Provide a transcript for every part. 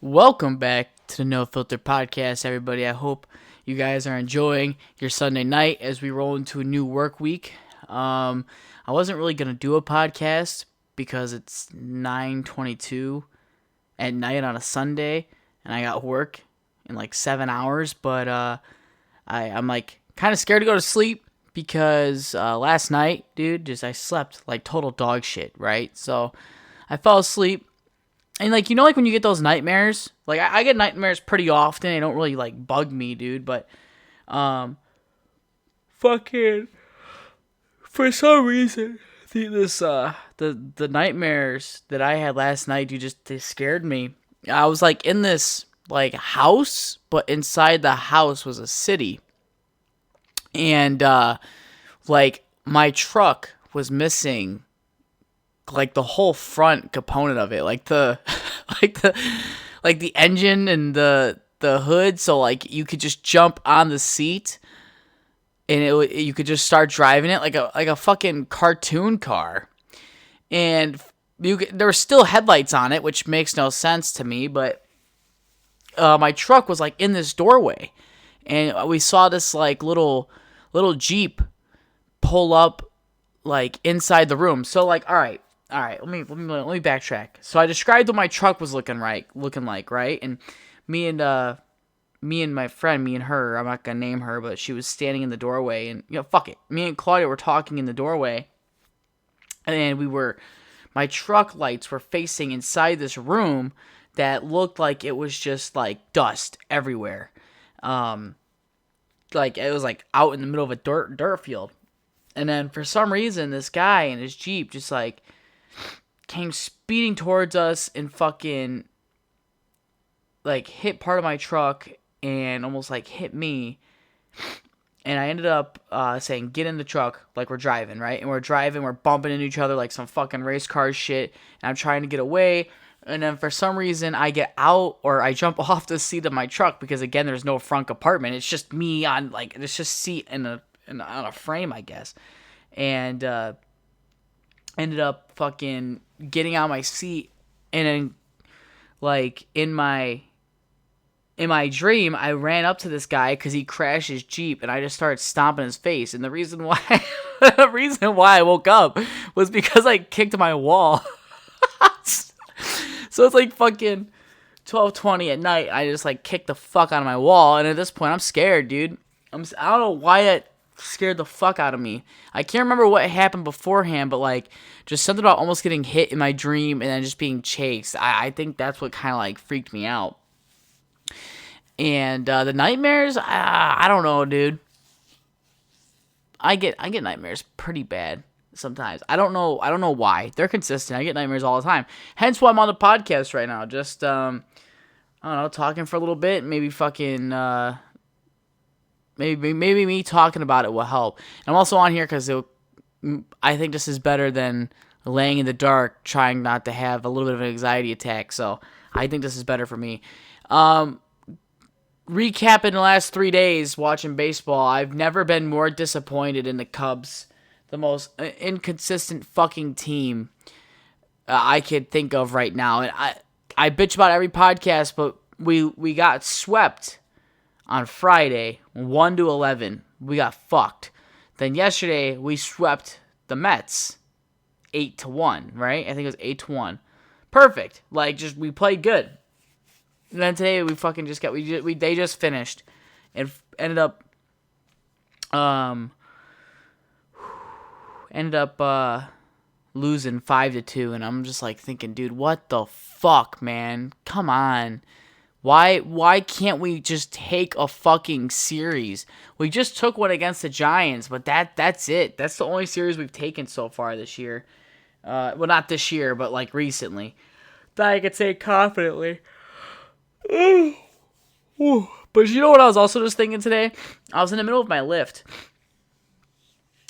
Welcome back to the NoFilter Podcast, everybody. I hope you guys are enjoying your Sunday night as we roll into a new work week. I wasn't really going to do a podcast because it's 9:22 at night on a Sunday, and I got work in like 7 hours, but I'm like kind of scared to go to sleep because last night, dude, I slept like total dog shit, right? So I fell asleep. And, like when you get those nightmares? Like, I get nightmares pretty often. They don't really, like, bug me, dude. But, fucking, for some reason, the nightmares that I had last night, dude, they scared me. I was, like, in this, like, house, but inside the house was a city. And, like, my truck was missing like the whole front component of it, like the like the engine and the hood, so like you could just jump on the seat and you could just start driving it like a fucking cartoon car. And there were still headlights on it, which makes no sense to me, but my truck was like in this doorway, and we saw this like little Jeep pull up like inside the room. So like, all right. Let me backtrack. So I described what my truck was looking like, right? And me and my friend, me and her, I'm not gonna name her, but she was standing in the doorway, and fuck it. Me and Claudia were talking in the doorway, and my truck lights were facing inside this room that looked like it was just like dust everywhere. Like it was like out in the middle of a dirt field. And then for some reason, this guy in his Jeep just like came speeding towards us and fucking like hit part of my truck and almost like hit me. And I ended up saying, get in the truck, like we're driving, right? And we're driving, we're bumping into each other like some fucking race car shit. And I'm trying to get away. And then for some reason, I get out or I jump off the seat of my truck because, again, there's no front compartment. It's just me on, like, it's just seat on a frame, I guess. And ended up fucking getting out of my seat, and then like in my dream I ran up to this guy because he crashed his Jeep, and I just started stomping his face. And the reason why I woke up was because I kicked my wall. So it's like fucking 12:20 at night. I just like kicked the fuck out of my wall, and at this point I'm scared, dude. I don't know why it scared the fuck out of me. I can't remember what happened beforehand, but like just something about almost getting hit in my dream and then just being chased. I think that's what kind of like freaked me out. And the nightmares, I don't know, dude. I get nightmares pretty bad sometimes. I don't know why. They're consistent. I get nightmares all the time. Hence why I'm on the podcast right now. Just I don't know, talking for a little bit, maybe fucking Maybe me talking about it will help. And I'm also on here because I think this is better than laying in the dark trying not to have a little bit of an anxiety attack. So I think this is better for me. Recapping the last 3 days watching baseball, I've never been more disappointed in the Cubs. The most inconsistent fucking team I could think of right now. And I bitch about every podcast, but we got swept on Friday, 1-11. We got fucked. Then yesterday, we swept the Mets, 8-1, right? I think it was 8-1. Perfect. Like, just, we played good. And then today, we fucking just got, they just finished. And ended up losing 5-2. And I'm just like thinking, dude, what the fuck, man? Come on. Why can't we just take a fucking series? We just took one against the Giants, but that's it. That's the only series we've taken so far this year. Well, not this year, but like recently. That I could say confidently. But you know what I was also just thinking today? I was in the middle of my lift,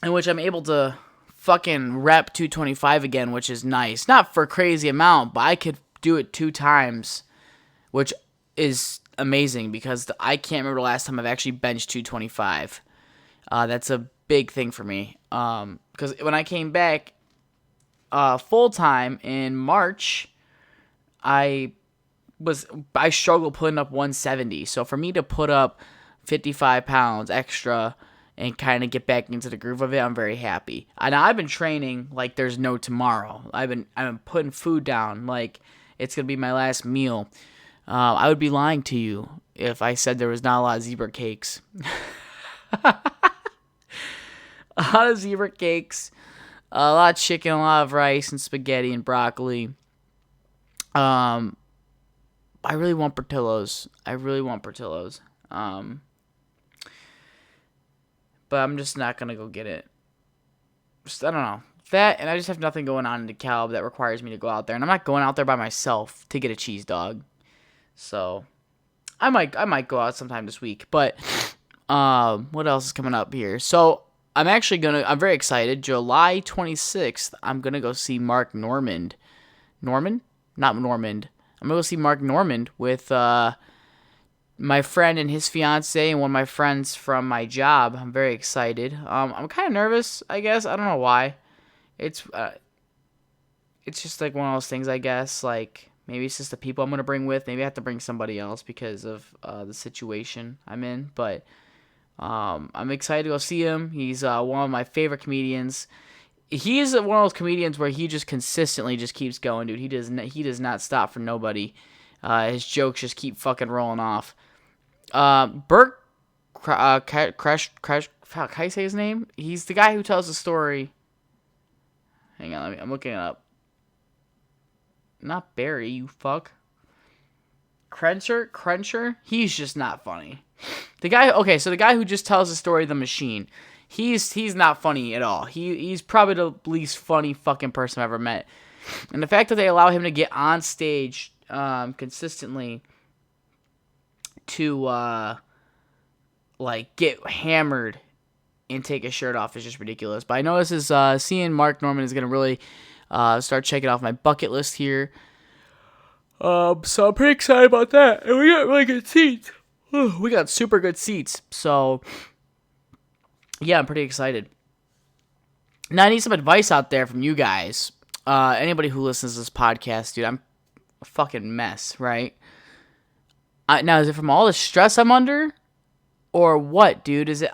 in which I'm able to fucking rep 225 again, which is nice. Not for a crazy amount, but I could do it 2 times, which is amazing because I can't remember the last time I've actually benched 225. That's a big thing for me. Because when I came back full time in March, I I struggle putting up 170. So for me to put up 55 pounds extra and kind of get back into the groove of it, I'm very happy. And I've been training like there's no tomorrow. I've been putting food down like it's gonna be my last meal. I would be lying to you if I said there was not a lot of zebra cakes. A lot of zebra cakes, a lot of chicken, a lot of rice and spaghetti and broccoli. I really want Portillo's. But I'm just not gonna go get it. I don't know. That, and I just have nothing going on in DeKalb that requires me to go out there. And I'm not going out there by myself to get a cheese dog. So I might go out sometime this week. But what else is coming up here? So I'm very excited. July 26th, I'm gonna go see Mark Normand. Not Normand. I'm gonna go see Mark Normand with my friend and his fiance and one of my friends from my job. I'm very excited. I'm kind of nervous, I guess. I don't know why. It's just like one of those things, I guess. Like maybe it's just the people I'm gonna bring with. Maybe I have to bring somebody else because of the situation I'm in. But I'm excited to go see him. He's one of my favorite comedians. He is one of those comedians where he just consistently just keeps going, dude. He does not stop for nobody. His jokes just keep fucking rolling off. Bert Crash, how can I say his name? He's the guy who tells the story. Hang on, I'm looking it up. Not Barry, you fuck. Cruncher? He's just not funny. The guy who just tells the story of the machine. He's not funny at all. He's probably the least funny fucking person I've ever met. And the fact that they allow him to get on stage consistently to like get hammered and take his shirt off is just ridiculous. But I know this is seeing Mark Normand is gonna really start checking off my bucket list here. So I'm pretty excited about that. And we got really good seats. We got super good seats. So yeah, I'm pretty excited. Now I need some advice out there from you guys. Anybody who listens to this podcast, dude, I'm a fucking mess, right? Now, is it from all the stress I'm under? Or what, dude? Is it...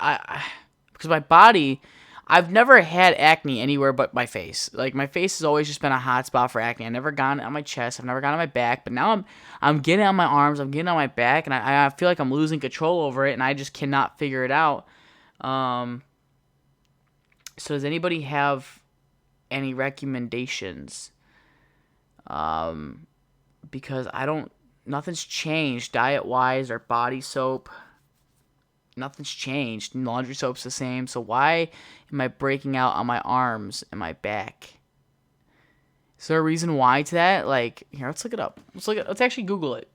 because my body... I've never had acne anywhere but my face. Like, my face has always just been a hot spot for acne. I've never gotten it on my chest. I've never gotten it on my back. But now I'm getting it on my arms. I'm getting it on my back. And I feel like I'm losing control over it. And I just cannot figure it out. So does anybody have any recommendations? Because nothing's changed diet-wise or body soap. Nothing's changed. Laundry soap's the same. So why am I breaking out on my arms and my back? Is there a reason why to that? Like, here, let's look it up. Let's actually Google it.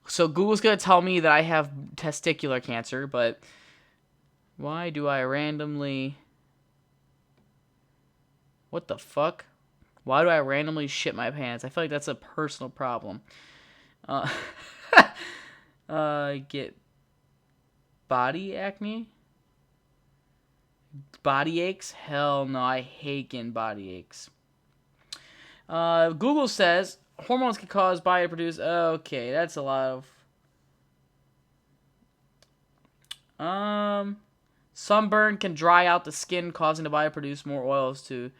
So Google's going to tell me that I have testicular cancer, but why do I randomly... What the fuck? Why do I randomly shit my pants? I feel like that's a personal problem. Get body acne? Body aches? Hell no, I hate getting body aches. Google says hormones can cause body to produce... Okay, that's a lot of... Sunburn can dry out the skin, causing the body to produce more oils too.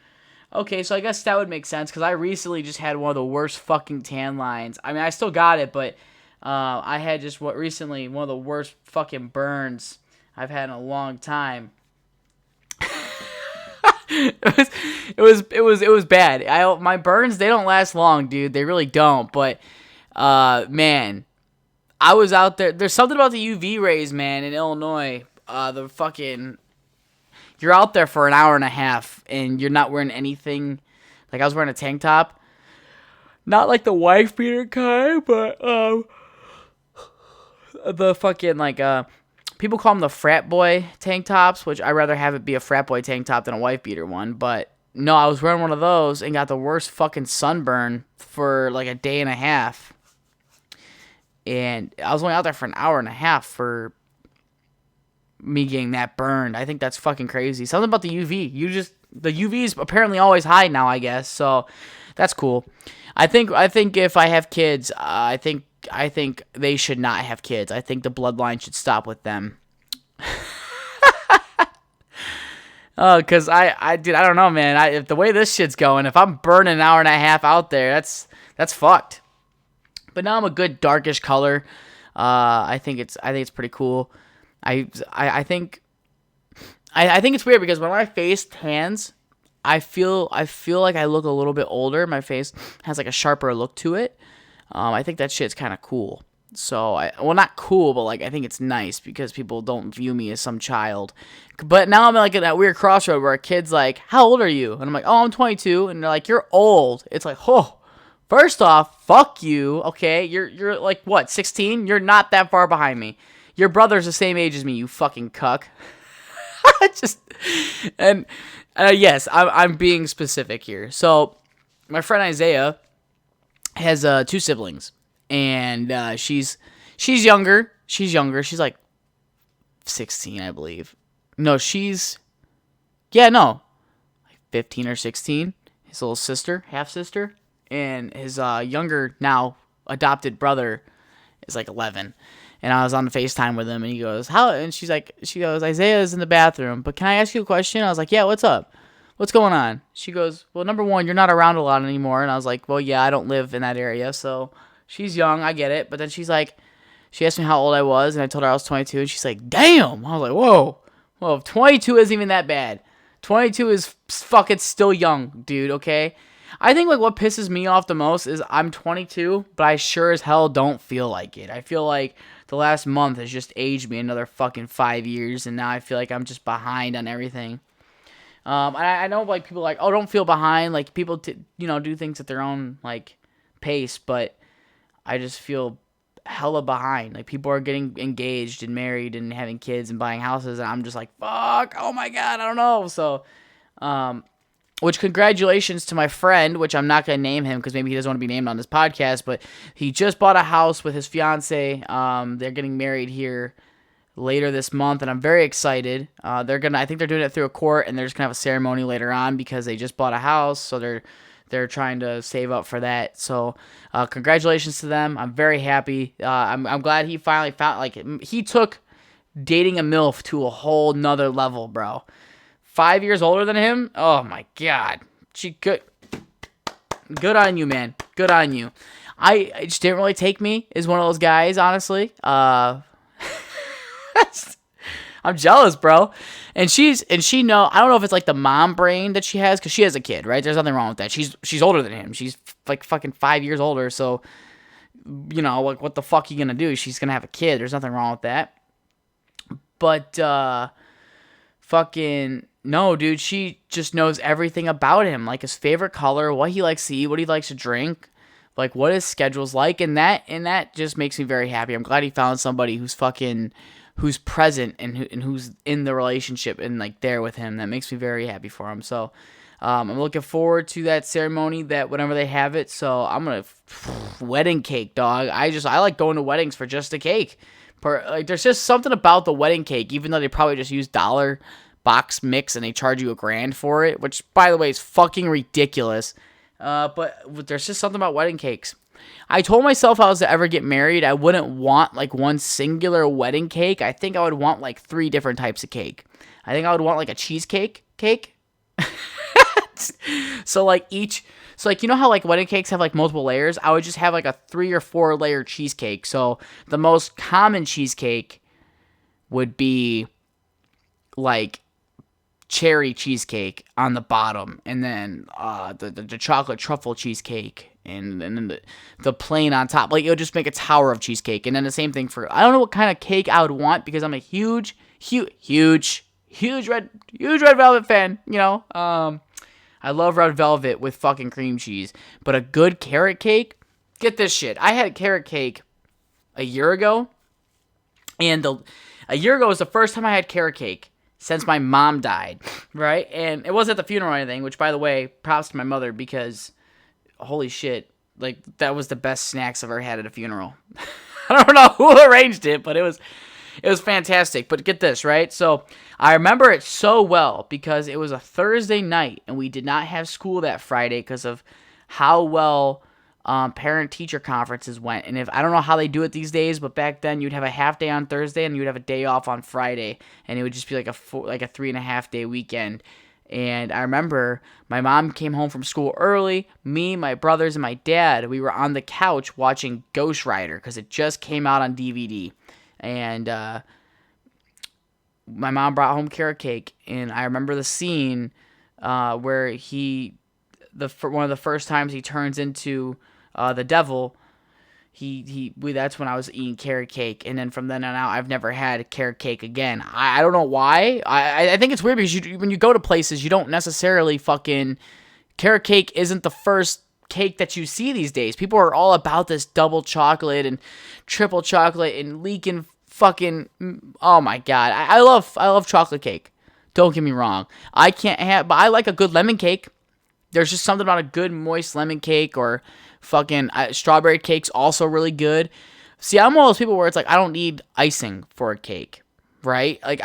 Okay, so I guess that would make sense, because I recently just had one of the worst fucking tan lines. I mean, I still got it, but I had just recently one of the worst fucking burns I've had in a long time. It was bad. My burns, they don't last long, dude. They really don't. But man, I was out there. There's something about the UV rays, man, in Illinois. You're out there for an hour and a half, and you're not wearing anything. Like, I was wearing a tank top. Not like the wife beater kind, but the fucking, like, people call them the frat boy tank tops, which I'd rather have it be a frat boy tank top than a wife beater one. But no, I was wearing one of those and got the worst fucking sunburn for like a day and a half. And I was only out there for an hour and a half for me getting that burned. I think that's fucking crazy. Something about the UV. The UV is apparently always high now, I guess. So that's cool. I think if I have kids, I think they should not have kids. I think the bloodline should stop with them. Cause dude, I don't know, man. If the way this shit's going, if I'm burning an hour and a half out there, that's fucked. But now I'm a good darkish color. I think it's pretty cool. I think it's weird because when my face tans, I feel like I look a little bit older. My face has like a sharper look to it. I think that shit's kind of cool. So not cool, but like I think it's nice because people don't view me as some child. But now I'm like at that weird crossroad where a kid's like, "How old are you?" And I'm like, "Oh, I'm 22." And they're like, "You're old." It's like, "Oh, first off, fuck you. Okay, you're like what, 16? You're not that far behind me. Your brother's the same age as me. You fucking cuck." Yes, I'm being specific here. So my friend Isaiah has 2 siblings. And she's younger. She's like 16, I believe. No, like 15 or 16. His little sister, half sister, and his younger now adopted brother is like 11. And I was on the FaceTime with him, and he goes, "How?" And she goes, "Isaiah's in the bathroom, but can I ask you a question?" I was like, "Yeah, what's up? What's going on?" She goes, "Well, number one, you're not around a lot anymore." And I was like, "Well, yeah, I don't live in that area, so." She's young, I get it. But then she asked me how old I was, and I told her I was 22, and she's like, "Damn." I was like, whoa, 22 isn't even that bad. 22 is fucking still young, dude, okay? I think, like, what pisses me off the most is I'm 22, but I sure as hell don't feel like it. I feel like the last month has just aged me another fucking 5 years, and now I feel like I'm just behind on everything. I know, like, people are like, "Oh, don't feel behind." Like, people, do things at their own, like, pace, but I just feel hella behind. Like, people are getting engaged and married and having kids and buying houses, and I'm just like, fuck, oh my god, I don't know. So, which congratulations to my friend, which I'm not going to name him because maybe he doesn't want to be named on this podcast, but he just bought a house with his fiance. They're getting married here later this month, and I'm very excited. I think they're doing it through a court, and they're just going to have a ceremony later on because they just bought a house, so they're trying to save up for that. So, congratulations to them. I'm very happy. I'm glad he finally found, like, he took dating a MILF to a whole nother level, bro. 5 years older than him? Oh my god. Good on you, man. Good on you. It just didn't really take me as one of those guys, honestly. I'm jealous, bro. And she I don't know if it's like the mom brain that she has, because she has a kid, right? There's nothing wrong with that. She's older than him. She's like fucking 5 years older. So, like, what the fuck are you gonna do? She's gonna have a kid. There's nothing wrong with that. But, fucking, no, dude, she just knows everything about him. Like, his favorite color, what he likes to eat, what he likes to drink, like, what his schedule's like. And that just makes me very happy. I'm glad he found somebody who's present and who's in the relationship and, like, there with him. That makes me very happy for him. So, I'm looking forward to that ceremony, that whenever they have it. So I'm gonna wedding cake, dog. I like going to weddings for just a cake. Like, there's just something about the wedding cake, even though they probably just use dollar box mix and they charge you $1,000 for it, which, by the way, is fucking ridiculous. But there's just something about wedding cakes. I told myself if I was to ever get married, I wouldn't want, like, one singular wedding cake. I think I would want, like, 3 different types of cake. I think I would want, like, a cheesecake cake. So, like, you know how, like, wedding cakes have, like, multiple layers? I would just have, like, a 3 or 4 layer cheesecake. So the most common cheesecake would be, like, cherry cheesecake on the bottom, and then the chocolate truffle cheesecake, and then the plain on top. Like, you'll just make a tower of cheesecake. And then the same thing I don't know what kind of cake I would want, because I'm a huge red velvet fan, I love red velvet with fucking cream cheese. But a good carrot cake, get this shit. I had carrot cake a year ago, and a year ago was the first time I had carrot cake since my mom died, right? And it wasn't at the funeral or anything, which, by the way, props to my mother, because holy shit, like, that was the best snacks I've ever had at a funeral. I don't know who arranged it, but it was fantastic. But get this, right? So I remember it so well because it was a Thursday night, and we did not have school that Friday because of how well parent-teacher conferences went. And if I don't know how they do it these days, but back then you'd have a half day on Thursday and you'd have a day off on Friday, and it would just be like a 3.5 day weekend. And I remember my mom came home from school early. Me, my brothers, and my dad, we were on the couch watching Ghost Rider because it just came out on DVD. And my mom brought home carrot cake, and I remember the scene where one of the first times he turns into the devil. That's when I was eating carrot cake, and then from then on out, I've never had carrot cake again. I don't know why. I think it's weird because when you go to places, you don't necessarily carrot cake isn't the first cake that you see these days. People are all about this double chocolate and triple chocolate and leaking fucking. Oh my god, I love chocolate cake. Don't get me wrong. But I like a good lemon cake. There's just something about a good moist lemon cake, or fucking strawberry cake's also really good. See, I'm one of those people where it's like I don't need icing for a cake, right? Like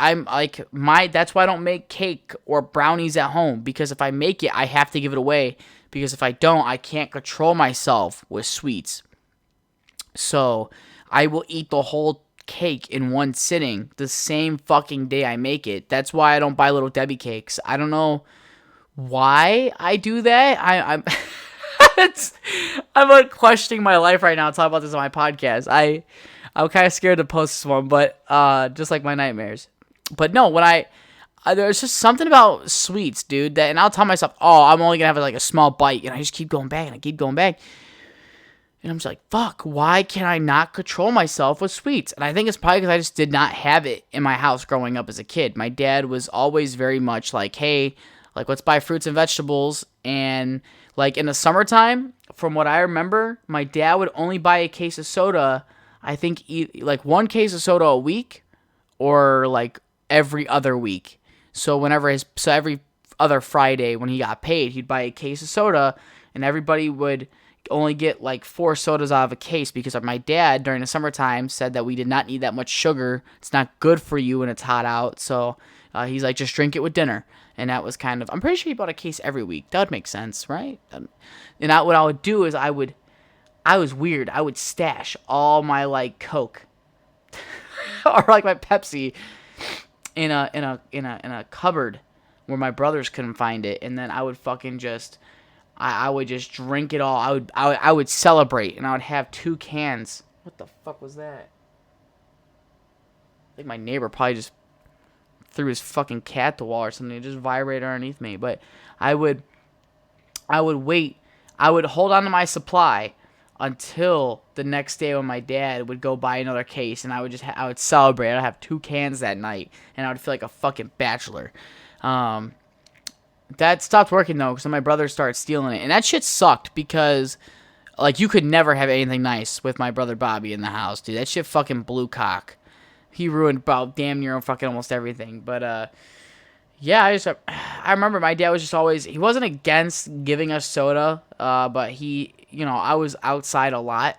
that's why I don't make cake or brownies at home, because if I make it, I have to give it away, because if I don't, I can't control myself with sweets. So I will eat the whole cake in one sitting the same fucking day I make it. That's why I don't buy Little Debbie cakes. I don't know why I do that. I'm I'm like questioning my life right now. Talk about this on my podcast. I'm kind of scared to post this one, but just like my nightmares. But no, when there's just something about sweets, dude. And I'll tell myself, oh, I'm only gonna have like a small bite, and I just keep going back and I keep going back. And I'm just like, fuck, why can I not control myself with sweets? And I think it's probably because I just did not have it in my house growing up as a kid. My dad was always very much like, hey, like, let's buy fruits and vegetables. And like in the summertime, from what I remember, my dad would only buy a case of soda, I think like one case of soda a week, or like every other week. So every other Friday when he got paid, he'd buy a case of soda, and everybody would only get like 4 sodas out of a case, because my dad during the summertime said that we did not need that much sugar. It's not good for you when it's hot out. So he's like, just drink it with dinner. And that was kind of, I'm pretty sure he bought a case every week. That would make sense, right? And what I would do is I was weird. I would stash all my like Coke or like my Pepsi in a cupboard where my brothers couldn't find it, and then I would fucking just I would just drink it all. I would celebrate, and I would have 2 cans. What the fuck was that? I think my neighbor probably just threw his fucking cat at the wall or something. It just vibrated underneath me. But I would wait. I would hold on to my supply until the next day when my dad would go buy another case, and I would celebrate. I'd have 2 cans that night, and I would feel like a fucking bachelor. That stopped working though, because my brother started stealing it, and that shit sucked, because like you could never have anything nice with my brother Bobby in the house, dude. That shit fucking blew cock. He ruined about damn near fucking almost everything. But yeah, I remember my dad was just always, he wasn't against giving us soda, but I was outside a lot,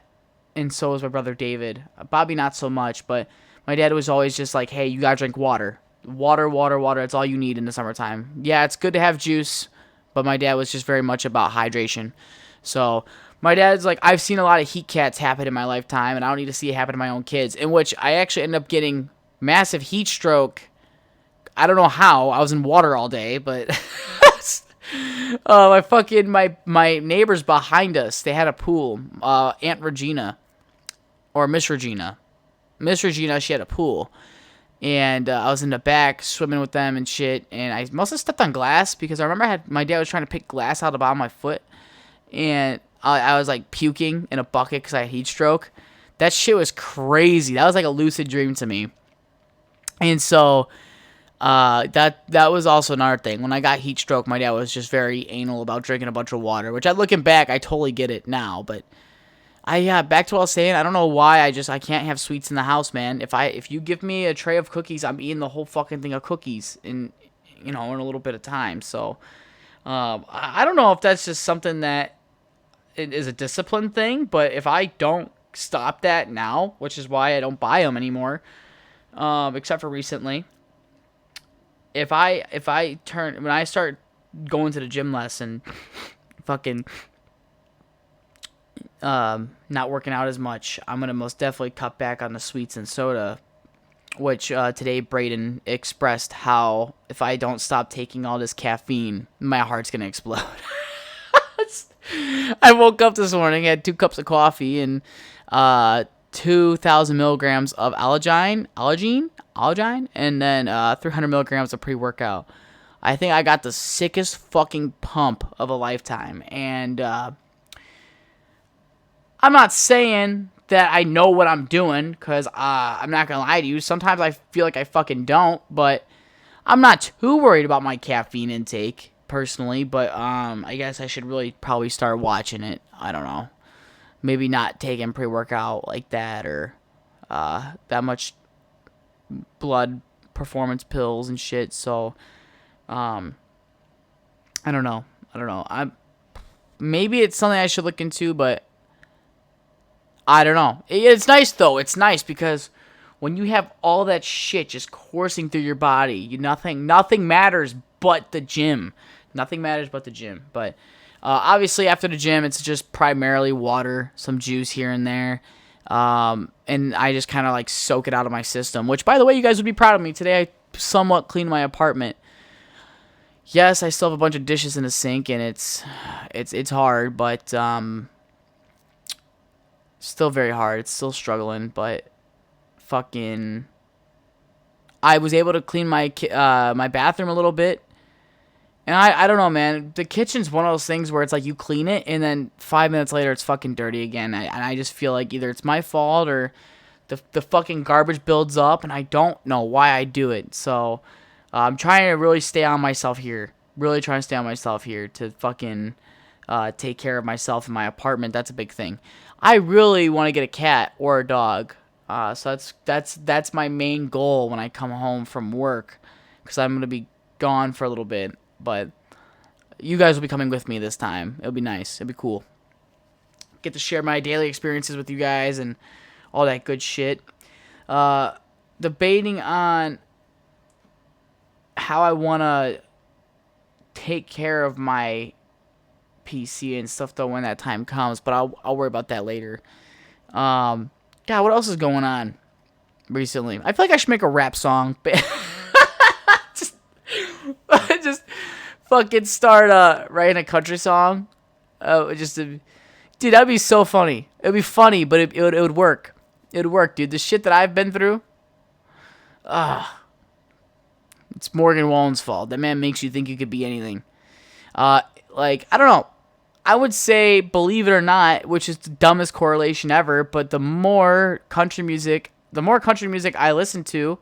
and so was my brother David. Bobby not so much, but my dad was always just like, hey, you gotta drink water. Water, that's all you need in the summertime. Yeah, it's good to have juice, but my dad was just very much about hydration. So my dad's like, I've seen a lot of heat cats happen in my lifetime, and I don't need to see it happen to my own kids, in which I actually ended up getting massive heat stroke. I don't know how. I was in water all day, but my neighbors behind us, they had a pool. Aunt Regina, or Miss Regina. Miss Regina, she had a pool. And I was in the back swimming with them and shit. And I must have stepped on glass, because I remember my dad was trying to pick glass out of the bottom of my foot. And I was like puking in a bucket because I had heat stroke. That shit was crazy. That was like a lucid dream to me. And so that was also another thing. When I got heat stroke, my dad was just very anal about drinking a bunch of water. Which, looking back, I totally get it now. But back to what I was saying, I don't know why I can't have sweets in the house, man. If you give me a tray of cookies, I'm eating the whole fucking thing of cookies in a little bit of time. So I don't know if that's just something that it is a discipline thing, but if I don't stop that now, which is why I don't buy them anymore, except for recently, when I start going to the gym less and fucking not working out as much, I'm gonna most definitely cut back on the sweets and soda. Which today Brayden expressed how if I don't stop taking all this caffeine, my heart's gonna explode. I woke up this morning, had 2 cups of coffee and 2,000 milligrams of allergine, and then 300 milligrams of pre-workout. I think I got the sickest fucking pump of a lifetime, and I'm not saying that I know what I'm doing, because I'm not going to lie to you. Sometimes I feel like I fucking don't, but I'm not too worried about my caffeine intake, personally, but I guess I should really probably start watching it. I don't know. Maybe not taking pre-workout like that, or that much blood performance pills and shit, so I don't know. Maybe it's something I should look into, but I don't know. It's nice, though. It's nice because when you have all that shit just coursing through your body, nothing matters but the gym. Nothing matters but the gym. But obviously, after the gym, it's just primarily water, some juice here and there. And I just kind of like soak it out of my system. Which, by the way, you guys would be proud of me. Today, I somewhat cleaned my apartment. Yes, I still have a bunch of dishes in the sink, and it's hard, but still very hard. It's still struggling, but fucking, I was able to clean my my bathroom a little bit, and I don't know, man. The kitchen's one of those things where it's like you clean it, and then 5 minutes later it's fucking dirty again, and I just feel like either it's my fault or the fucking garbage builds up, and I don't know why I do it. So I'm trying to really stay on myself here. Really trying to stay on myself here to fucking take care of myself in my apartment. That's a big thing. I really want to get a cat or a dog. So that's my main goal when I come home from work, because I'm going to be gone for a little bit. But you guys will be coming with me this time. It'll be nice. It'll be cool. Get to share my daily experiences with you guys and all that good shit. Debating on how I want to take care of my PC and stuff, though, when that time comes, but I'll worry about that later. God, what else is going on recently? I feel like I should make a rap song. just fucking start writing a country song. Dude, that'd be so funny. It'd be funny, but it would work. It would work, dude. The shit that I've been through. It's Morgan Wallen's fault. That man makes you think you could be anything. Like, I don't know. I would say, believe it or not, which is the dumbest correlation ever, but the more country music I listen to,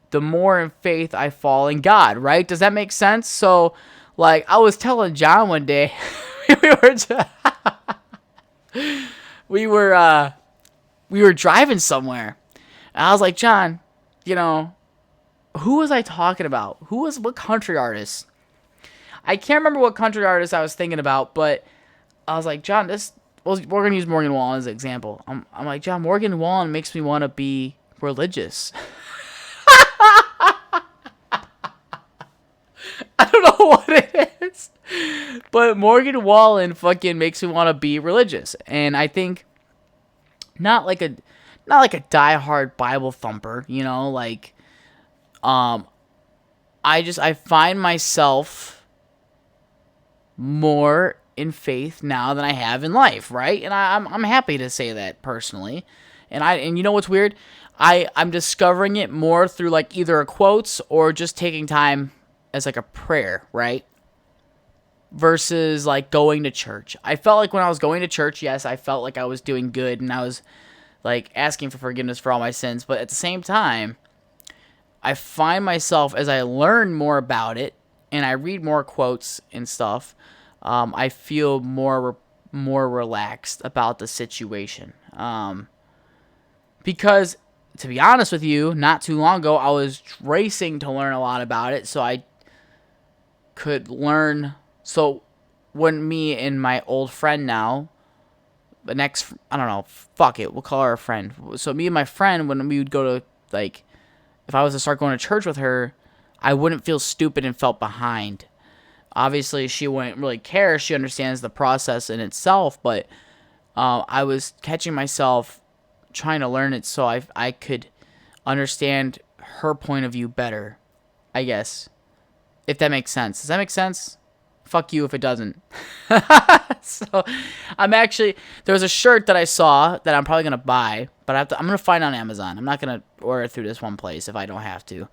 the more in faith I fall in God, right? Does that make sense? So, like, I was telling John one day, we were driving somewhere, and I was like, John, who was I talking about? What country artist? I can't remember what country artist I was thinking about, but I was like, John, we're going to use Morgan Wallen as an example. I'm like, John, Morgan Wallen makes me want to be religious. I don't know what it is, but Morgan Wallen fucking makes me want to be religious. And I think not like a diehard Bible thumper, like, I find myself more in faith now than I have in life, right? And I'm happy to say that personally. And you know what's weird? I'm discovering it more through like either a quotes or just taking time as like a prayer, right? Versus like going to church. I felt like when I was going to church, yes, I felt like I was doing good and I was like asking for forgiveness for all my sins, but at the same time, I find myself, as I learn more about it and I read more quotes and stuff, I feel more relaxed about the situation. Because, to be honest with you, not too long ago, I was racing to learn a lot about it, so I could learn. So, when me and my old friend now, I don't know, fuck it, we'll call her a friend. So, me and my friend, when we would go to, like, if I was to start going to church with her, I wouldn't feel stupid and felt behind. Obviously, she wouldn't really care. She understands the process in itself, but I was catching myself trying to learn it so I could understand her point of view better, I guess. If that makes sense. Does that make sense? Fuck you if it doesn't. So, there was a shirt that I saw that I'm probably going to buy, but I'm going to find it on Amazon. I'm not going to order it through this one place if I don't have to.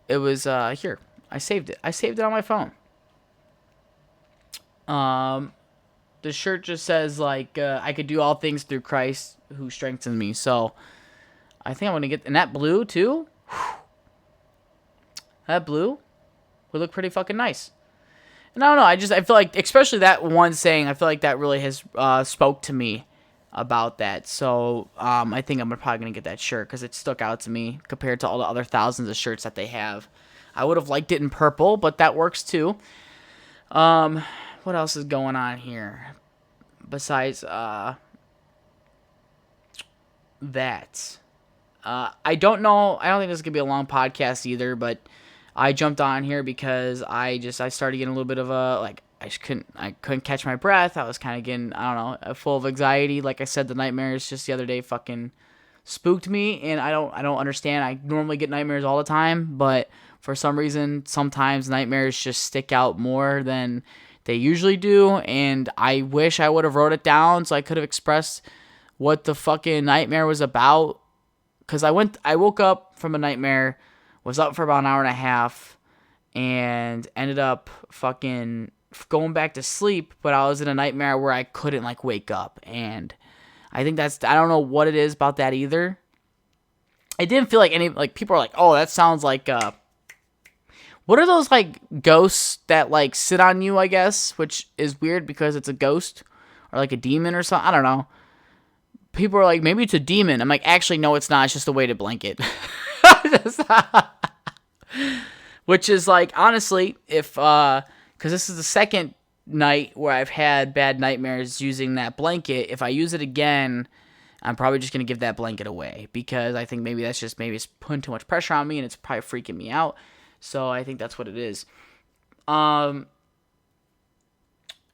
It was, here. I saved it. I saved it on my phone. The shirt just says, like, I could do all things through Christ who strengthens me. So, I think I'm going to get, and that blue, too? Whew. That blue would look pretty fucking nice. And I don't know, I feel like, especially that one saying, I feel like that really has spoke to me about that. So, I think I'm probably going to get that shirt because it stuck out to me compared to all the other thousands of shirts that they have. I would have liked it in purple, but that works too. What else is going on here? Besides that. I don't know. I don't think this is going to be a long podcast either, but I jumped on here because I started getting a little bit of I couldn't catch my breath. I was kind of getting, I don't know, full of anxiety. Like I said, the nightmares just the other day fucking spooked me, and I don't understand. I normally get nightmares all the time, but for some reason, sometimes nightmares just stick out more than they usually do, and I wish I would have wrote it down so I could have expressed what the fucking nightmare was about. Because I woke up from a nightmare, was up for about an hour and a half, and ended up fucking going back to sleep, but I was in a nightmare where I couldn't, like, wake up, and I think I don't know what it is about that either. It didn't feel like people are like, oh, that sounds like, what are those, like, ghosts that, like, sit on you, I guess, which is weird because it's a ghost, or, like, a demon or something, I don't know. People are like, maybe it's a demon. I'm like, actually, no, it's not. It's just a weighted blanket. Which is like, honestly, because this is the second night where I've had bad nightmares using that blanket. If I use it again, I'm probably just going to give that blanket away because I think maybe it's putting too much pressure on me and it's probably freaking me out. So I think that's what it is.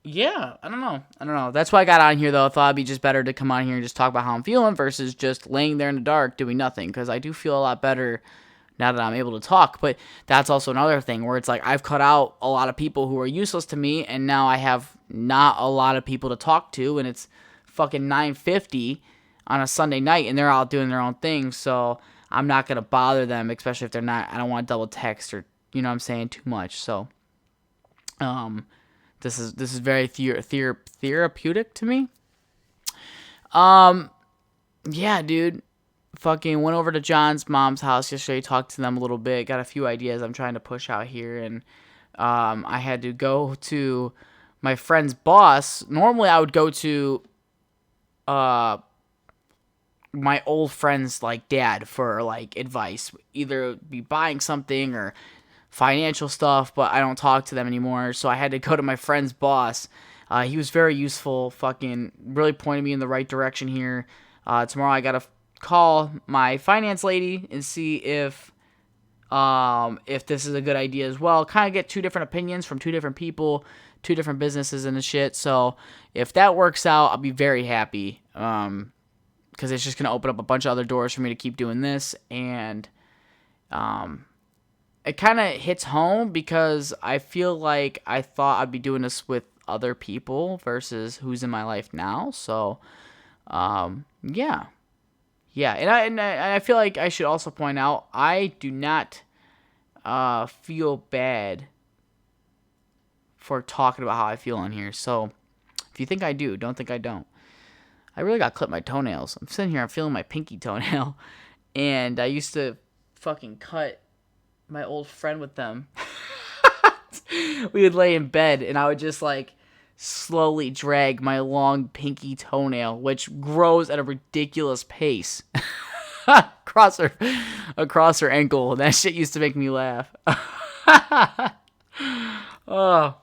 Yeah, I don't know. That's why I got on here, though. I thought it'd be just better to come on here and just talk about how I'm feeling versus just laying there in the dark doing nothing. Because I do feel a lot better now that I'm able to talk. But that's also another thing where it's like I've cut out a lot of people who are useless to me. And now I have not a lot of people to talk to. And it's fucking 9:50 on a Sunday night. And they're out doing their own thing. So I'm not going to bother them, especially if they're not. I don't want to double text or, you know what I'm saying, too much. So, This is very therapeutic to me. Yeah, dude. Fucking went over to John's mom's house yesterday, talked to them a little bit, got a few ideas I'm trying to push out here, and I had to go to my friend's boss. Normally I would go to my old friend's, like, dad for, like, advice. Either be buying something or financial stuff, but I don't talk to them anymore, so I had to go to my friend's boss. He was very useful, fucking really pointed me in the right direction here. Tomorrow I gotta call my finance lady and see if this is a good idea as well. Kind of get two different opinions from two different people, two different businesses and the shit, so if that works out, I'll be very happy, because it's just gonna open up a bunch of other doors for me to keep doing this, and it kind of hits home because I feel like I thought I'd be doing this with other people versus who's in my life now. So, yeah. And I feel like I should also point out I do not feel bad for talking about how I feel on here. So, if you think I do, don't think I don't. I really got to clip my toenails. I'm sitting here, I'm feeling my pinky toenail, and I used to fucking cut my old friend with them. We would lay in bed and I would just, like, slowly drag my long pinky toenail, which grows at a ridiculous pace, across her ankle. That shit used to make me laugh. Oh.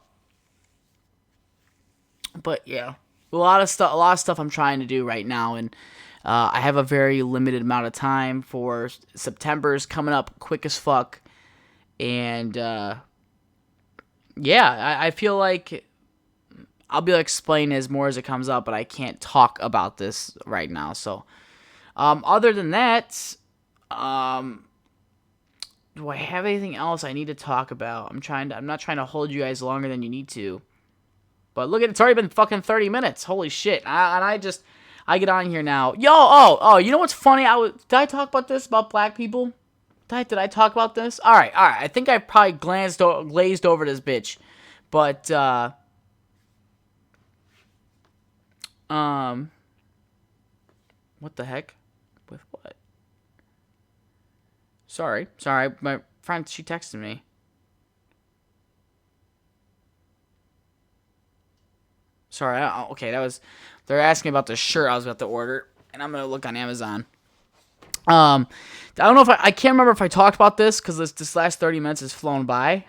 But yeah, a lot of stuff I'm trying to do right now, and I have a very limited amount of time. For September's coming up quick as fuck. And, yeah, I feel like I'll be able to explain as more as it comes up, but I can't talk about this right now. So, other than that, do I have anything else I need to talk about? I'm not trying to hold you guys longer than you need to. But look at it's already been fucking 30 minutes. Holy shit. I get on here now. You know what's funny? Did I talk about this about black people? Did I talk about this? All right. I think I probably glazed over this bitch. But what the heck? With what? Sorry, my friend, she texted me. Sorry, okay, they're asking about the shirt I was about to order, and I'm gonna look on Amazon. I don't know if I can't remember if I talked about this, because this last 30 minutes has flown by.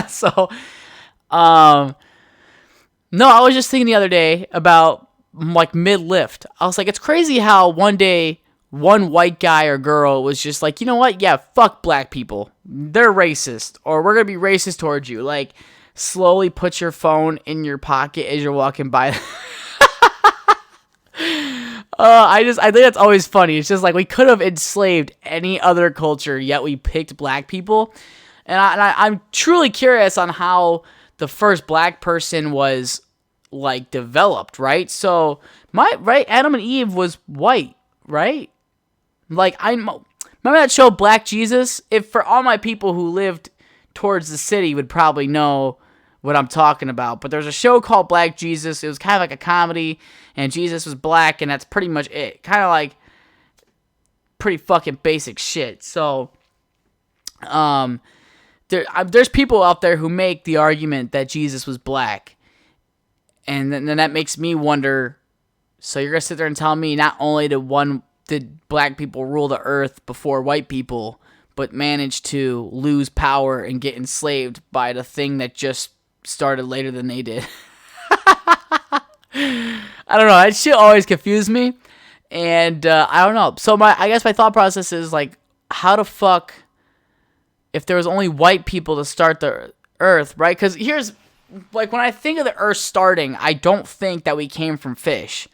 So, no, I was just thinking the other day about, like, mid-lift. I was like, it's crazy how one day one white guy or girl was just like, you know what? Yeah, fuck black people. They're racist. Or we're going to be racist towards you. Like, slowly put your phone in your pocket as you're walking by. I think that's always funny. It's just like we could have enslaved any other culture, yet we picked black people. And I'm truly curious on how the first black person was, like, developed, right? So, Adam and Eve was white, right? Like, I remember that show Black Jesus? If for all my people who lived towards the city would probably know what I'm talking about. But there's a show called Black Jesus. It was kind of like a comedy, and Jesus was black, and that's pretty much it. Kind of like pretty fucking basic shit. So, there's people out there who make the argument that Jesus was black. And then that makes me wonder, so you're going to sit there and tell me not only did black people rule the earth before white people, but managed to lose power and get enslaved by the thing that just started later than they did. I don't know. That shit always confused me. And I don't know. So I guess my thought process is like, how the fuck, if there was only white people to start the earth, right? Because here's, like, when I think of the earth starting, I don't think that we came from fish.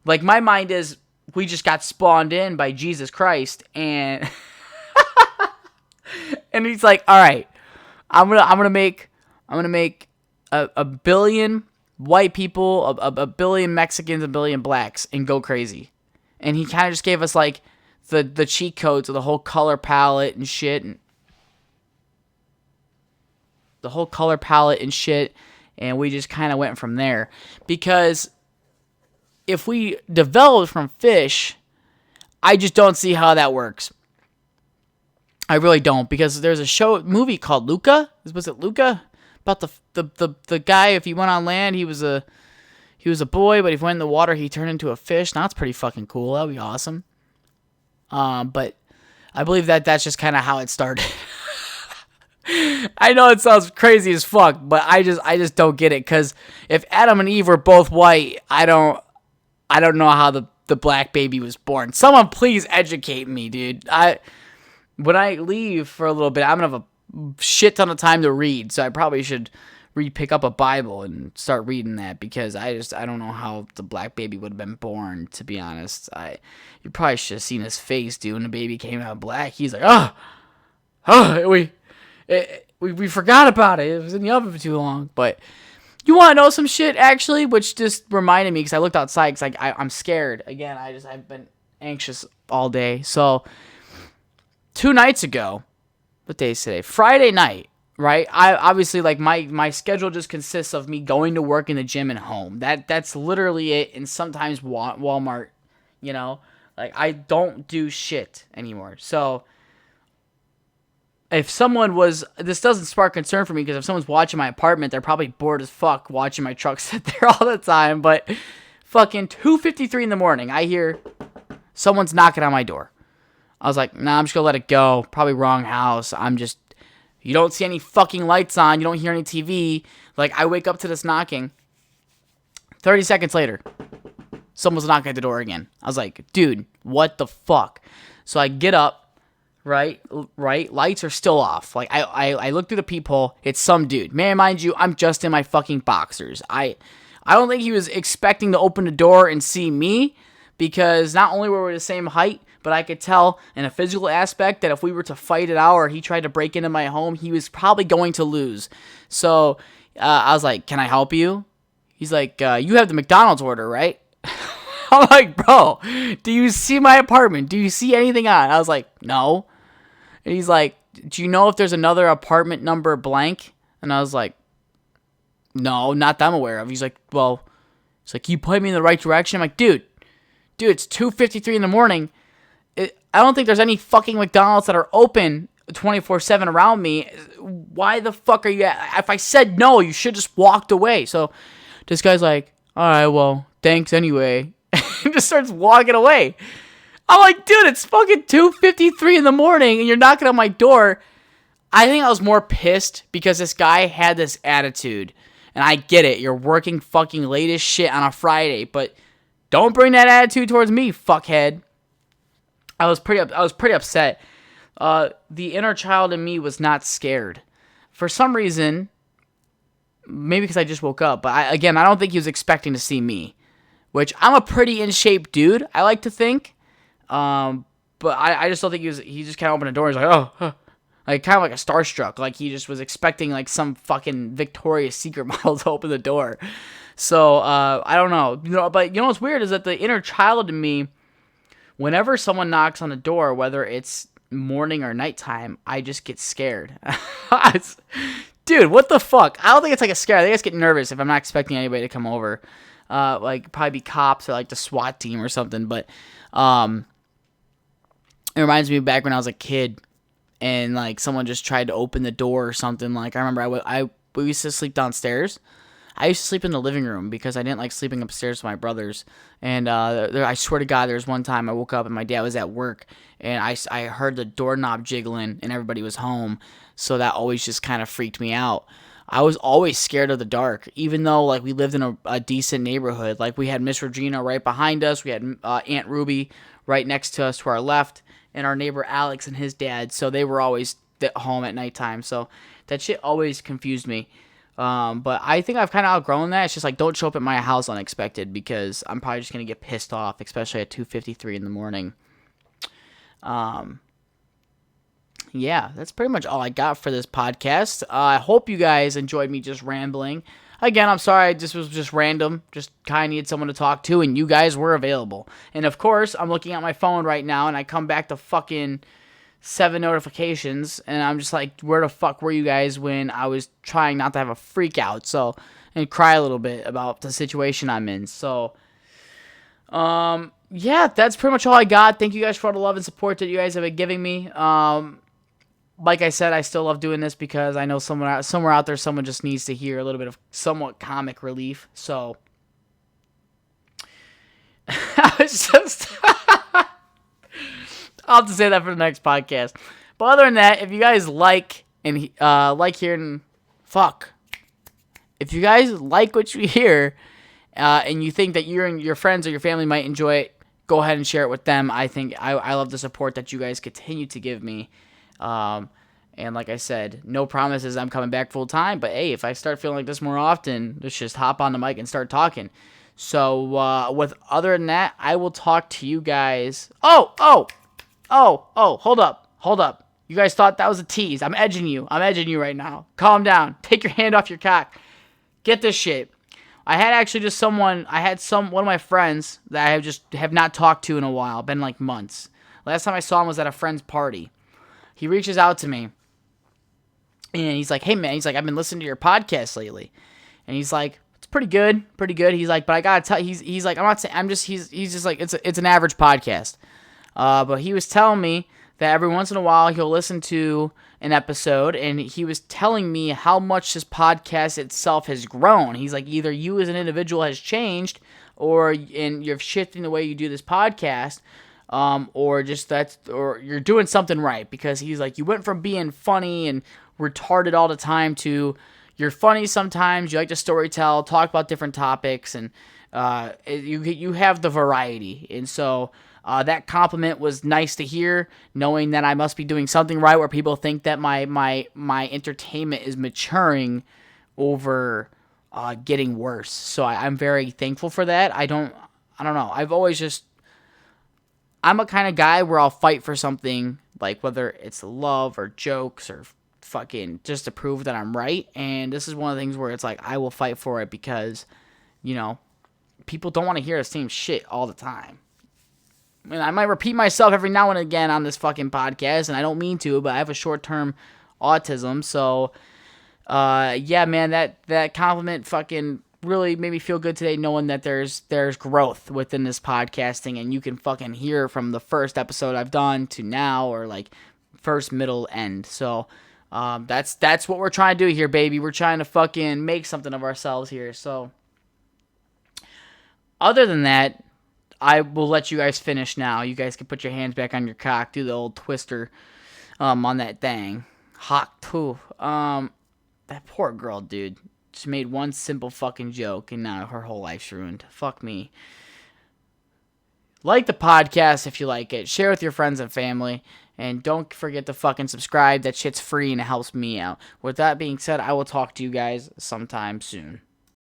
Like, my mind is, we just got spawned in by Jesus Christ, and and he's like, all right, I'm gonna make a billion white people, a billion Mexicans, a billion blacks, and go crazy. And he kind of just gave us, like, the cheat codes of the whole color palette and shit, and we just kind of went from there. Because if we developed from fish, I just don't see how that works. I really don't, because there's a movie called Luca. Was it Luca? About the guy, if he went on land, he was a boy, but if he went in the water, he turned into a fish. Now, that's pretty fucking cool. That would be awesome. But I believe that's just kind of how it started. I know it sounds crazy as fuck, but I just don't get it, because if Adam and Eve were both white, I don't know how the black baby was born. Someone please educate me, dude. When I leave for a little bit, I'm gonna have a shit ton of time to read, so I probably should pick up a Bible and start reading that, because I don't know how the black baby would have been born, to be honest. You probably should have seen his face, dude, when the baby came out black. He's like, we forgot about it. It was in the oven for too long. But you want to know some shit, actually, which just reminded me, because I looked outside, because I'm scared. Again, I've been anxious all day. So 2 nights ago, what day is today? Friday night, right? I obviously, like, my schedule just consists of me going to work in the gym and home. That's literally it. And sometimes Walmart, you know, like, I don't do shit anymore. So if someone this doesn't spark concern for me, because if someone's watching my apartment, they're probably bored as fuck watching my truck sit there all the time. But fucking 2:53 in the morning, I hear someone's knocking on my door. I was like, nah, I'm just gonna let it go. Probably wrong house. You don't see any fucking lights on. You don't hear any TV. Like, I wake up to this knocking. 30 seconds later, someone's knocking at the door again. I was like, dude, what the fuck? So I get up. Right, lights are still off. Like, I look through the peephole. It's some dude. Man, mind you, I'm just in my fucking boxers. I I don't think he was expecting to open the door and see me, because not only were we the same height, but I could tell in a physical aspect that if we were to fight it out or he tried to break into my home, he was probably going to lose. So I was like, can I help you? He's like, you have the McDonald's order, right? I'm like, bro, do you see my apartment? Do you see anything on? I was like, no. And he's like, do you know if there's another apartment number blank? And I was like, no, not that I'm aware of. He's like, well, it's like, you point me in the right direction. I'm like, dude, it's 2:53 in the morning. I don't think there's any fucking McDonald's that are open 24/7 around me. Why the fuck are you if I said no, you should just walked away. So this guy's like, all right, well, thanks anyway. And just starts walking away. I'm like, dude, it's fucking 2:53 in the morning and you're knocking on my door. I think I was more pissed because this guy had this attitude. And I get it. You're working fucking late as shit on a Friday, but don't bring that attitude towards me, fuckhead. I was pretty upset. The inner child in me was not scared. For some reason, maybe because I just woke up, but I don't think he was expecting to see me. Which, I'm a pretty in shape dude, I like to think. But I just don't think he just kind of opened the door and he's like, oh, huh. Like, kind of like a starstruck. Like, he just was expecting, like, some fucking Victoria's Secret model to open the door. So, I don't know. But you know what's weird is that the inner child in me, whenever someone knocks on the door, whether it's morning or nighttime, I just get scared. Dude, what the fuck? I don't think it's like a scare. I think I just get nervous if I'm not expecting anybody to come over. Like, probably be cops or, like, the SWAT team or something. But, it reminds me of back when I was a kid and, like, someone just tried to open the door or something. Like, I remember we used to sleep downstairs. I used to sleep in the living room because I didn't like sleeping upstairs with my brothers. And I swear to God, there was one time I woke up and my dad was at work. And I heard the doorknob jiggling and everybody was home. So that always just kind of freaked me out. I was always scared of the dark, even though, like, we lived in a decent neighborhood. Like, we had Miss Regina right behind us. We had Aunt Ruby right next to us to our left. And our neighbor Alex and his dad. So they were always at home at nighttime. So that shit always confused me. But I think I've kind of outgrown that. It's just like, don't show up at my house unexpected because I'm probably just going to get pissed off, especially at 2:53 in the morning. Yeah, that's pretty much all I got for this podcast. I hope you guys enjoyed me just rambling. Again, I'm sorry, this was just random. Just kind of needed someone to talk to, and you guys were available. And of course, I'm looking at my phone right now, and I come back to fucking 7 notifications, and I'm just like, where the fuck were you guys when I was trying not to have a freak out, and cry a little bit about the situation I'm in. So, yeah, that's pretty much all I got. Thank you guys for all the love and support that you guys have been giving me. Like I said, I still love doing this because I know somewhere out there, someone just needs to hear a little bit of somewhat comic relief. So, I was just... I'll have to say that for the next podcast. But other than that, if you guys like hearing... If you guys like what you hear, and you think that you and your friends or your family might enjoy it, go ahead and share it with them. I think I love the support that you guys continue to give me. And like I said, no promises I'm coming back full time, but hey, if I start feeling like this more often, let's just hop on the mic and start talking. So, other than that, I will talk to you guys. Oh, hold up. You guys thought that was a tease. I'm edging you right now. Calm down. Take your hand off your cock. Get this shit. I had one of my friends that I have not talked to in a while, been like months. Last time I saw him was at a friend's party. He reaches out to me, and he's like, hey, man, he's like, I've been listening to your podcast lately. And he's like, it's pretty good. He's like, but I gotta tell, he's like, I'm not saying, he's just like, it's an average podcast. But he was telling me that every once in a while he'll listen to an episode, and he was telling me how much this podcast itself has grown. He's like, either you as an individual has changed, or you're shifting the way you do this podcast, or you're doing something right, because he's like, you went from being funny and retarded all the time to you're funny sometimes, you like to storytell, talk about different topics, and you have the variety. And so that compliment was nice to hear, knowing that I must be doing something right, where people think that my entertainment is maturing over getting worse. So I'm very thankful for that. I don't know. I'm a kind of guy where I'll fight for something, like whether it's love or jokes or fucking just to prove that I'm right. And this is one of the things where it's like I will fight for it because, people don't want to hear the same shit all the time. And I might repeat myself every now and again on this fucking podcast, and I don't mean to, but I have a short-term autism, so yeah, man, that compliment fucking really made me feel good today, knowing that there's growth within this podcasting, and you can fucking hear from the first episode I've done to now, or like first, middle, end. So that's what we're trying to do here, baby. We're trying to fucking make something of ourselves here. So other than that, I will let you guys finish now. You guys can put your hands back on your cock, do the old twister on that thing. Hawk too. That poor girl, dude. She made one simple fucking joke, and now her whole life's ruined. Fuck me. Like the podcast if you like it. Share with your friends and family. And don't forget to fucking subscribe. That shit's free and it helps me out. With that being said, I will talk to you guys sometime soon.